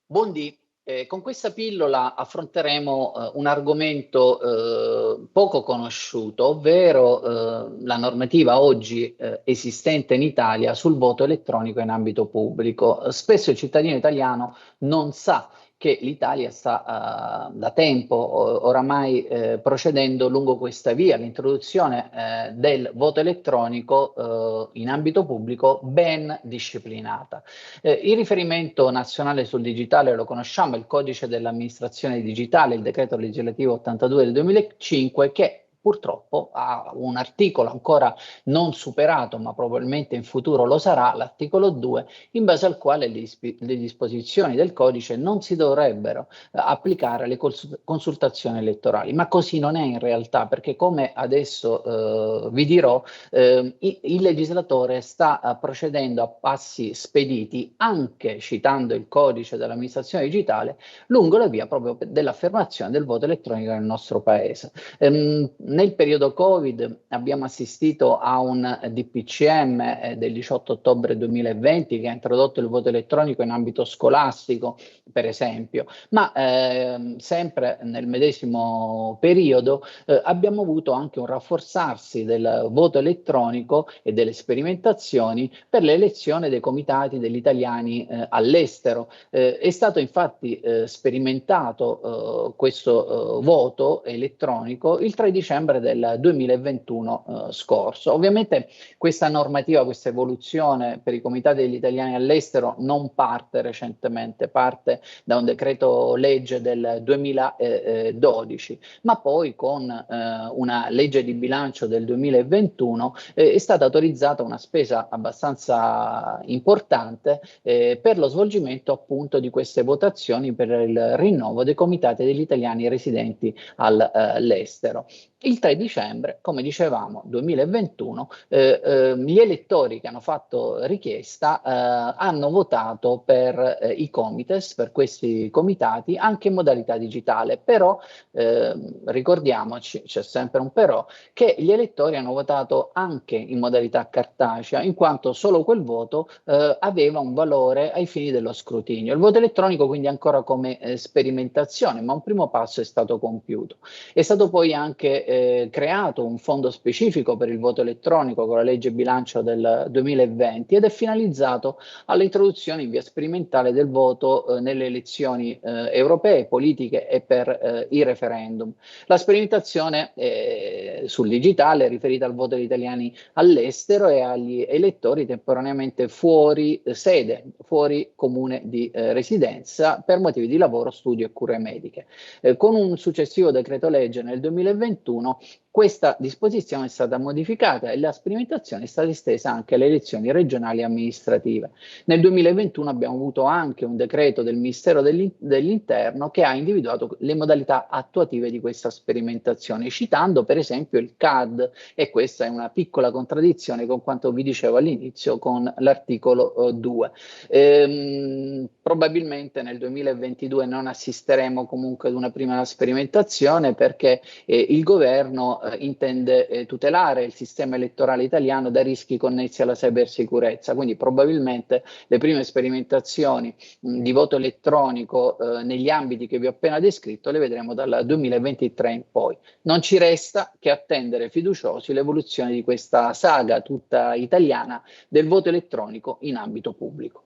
Buondì, con questa pillola affronteremo un argomento poco conosciuto, ovvero la normativa oggi esistente in Italia sul voto elettronico in ambito pubblico. Spesso il cittadino italiano non sa che l'Italia sta da tempo oramai procedendo lungo questa via, l'introduzione del voto elettronico in ambito pubblico ben disciplinata. Il riferimento nazionale sul digitale lo conosciamo, il codice dell'amministrazione digitale, il decreto legislativo 82 del 2005, che purtroppo ha un articolo ancora non superato, ma probabilmente in futuro lo sarà, l'articolo 2, in base al quale le disposizioni del codice non si dovrebbero applicare alle consultazioni elettorali. Ma così non è in realtà, perché come adesso vi dirò, il legislatore sta procedendo a passi spediti, anche citando il codice dell'amministrazione digitale, lungo la via proprio dell'affermazione del voto elettronico nel nostro paese. Nel periodo Covid abbiamo assistito a un DPCM del 18 ottobre 2020 che ha introdotto il voto elettronico in ambito scolastico, per esempio, ma sempre nel medesimo periodo abbiamo avuto anche un rafforzarsi del voto elettronico e delle sperimentazioni per l'elezione dei comitati degli italiani all'estero. È stato infatti sperimentato questo voto elettronico il 3 dicembre del 2021 scorso. Ovviamente questa normativa, questa evoluzione per i comitati degli italiani all'estero non parte recentemente, parte da un decreto legge del 2012, ma poi con una legge di bilancio del 2021 è stata autorizzata una spesa abbastanza importante per lo svolgimento appunto di queste votazioni per il rinnovo dei comitati degli italiani residenti all'estero. Il 3 dicembre, come dicevamo, 2021, gli elettori che hanno fatto richiesta hanno votato per i comites, per questi comitati, anche in modalità digitale. Però ricordiamoci, c'è sempre un però, che gli elettori hanno votato anche in modalità cartacea, in quanto solo quel voto aveva un valore ai fini dello scrutinio. Il voto elettronico quindi ancora come sperimentazione, ma un primo passo è stato compiuto. È stato poi anche creato un fondo specifico per il voto elettronico con la legge bilancio del 2020 ed è finalizzato all'introduzione in via sperimentale del voto nelle elezioni europee, politiche e per i referendum. La sperimentazione sul digitale è riferita al voto degli italiani all'estero e agli elettori temporaneamente fuori sede, fuori comune di residenza per motivi di lavoro, studio e cure mediche. Con un successivo decreto legge nel 2021 questa disposizione è stata modificata e la sperimentazione è stata estesa anche alle elezioni regionali e amministrative. Nel 2021 abbiamo avuto anche un decreto del Ministero dell'Interno che ha individuato le modalità attuative di questa sperimentazione, citando per esempio il CAD, e questa è una piccola contraddizione con quanto vi dicevo all'inizio con l'articolo 2. Probabilmente nel 2022 non assisteremo comunque ad una prima sperimentazione perché il governo intende tutelare il sistema elettorale italiano da rischi connessi alla cybersicurezza, quindi probabilmente le prime sperimentazioni di voto elettronico negli ambiti che vi ho appena descritto le vedremo dal 2023 in poi. Non ci resta che attendere fiduciosi l'evoluzione di questa saga tutta italiana del voto elettronico in ambito pubblico.